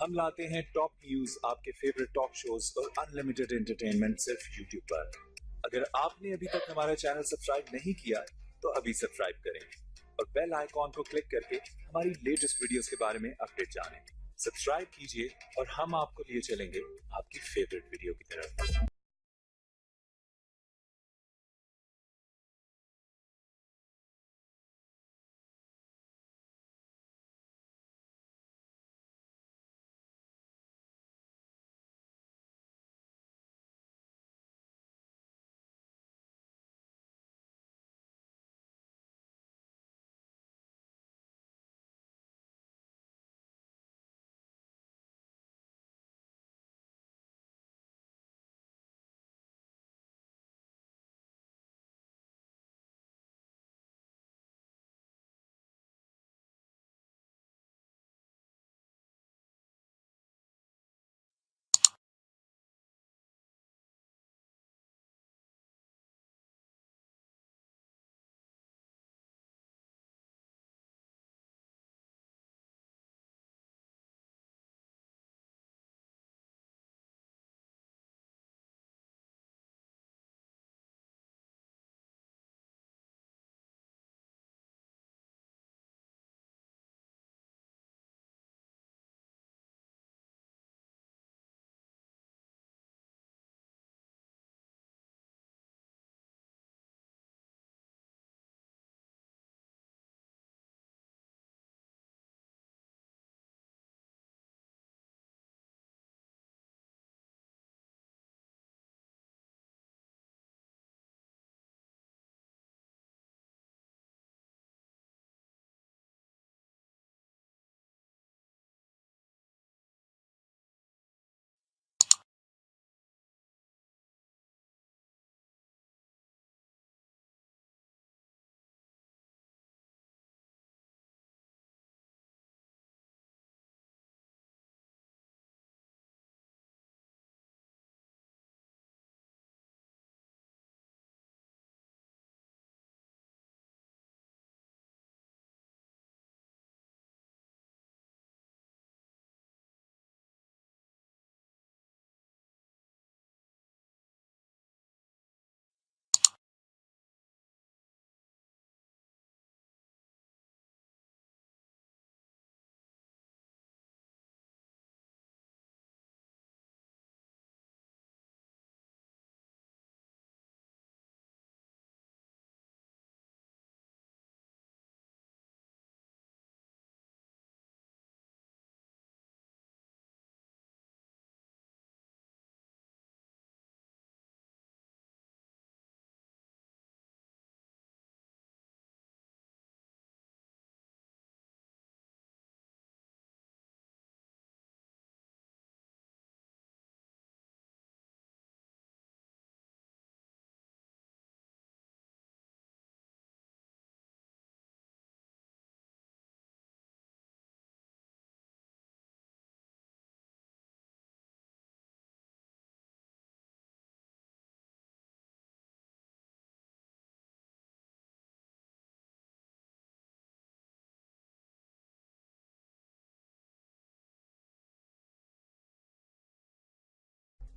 हम लाते हैं top news, आपके फेवरेट टॉक शोज और अनलिमिटेड एंटरटेनमेंट सिर्फ यूट्यूब पर। अगर आपने अभी तक हमारा चैनल सब्सक्राइब नहीं किया तो अभी सब्सक्राइब करें और बेल आइकॉन को क्लिक करके हमारी लेटेस्ट वीडियोस के बारे में अपडेट जानें। सब्सक्राइब कीजिए और हम आपको लिए चलेंगे आपकी फेवरेट वीडियो की तरफ।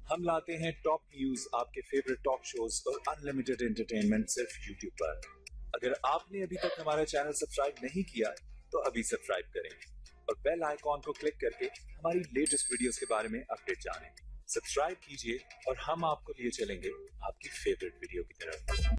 हम लाते हैं टॉप न्यूज, आपके फेवरेट टॉक शोज और अनलिमिटेड एंटरटेनमेंट सिर्फ यूट्यूब पर। अगर आपने अभी तक हमारा चैनल सब्सक्राइब नहीं किया तो अभी सब्सक्राइब करें और बेल आइकॉन को क्लिक करके हमारी लेटेस्ट वीडियोस के बारे में अपडेट जानें। सब्सक्राइब कीजिए और हम आपको लिए चलेंगे आपकी फेवरेट वीडियो की तरफ।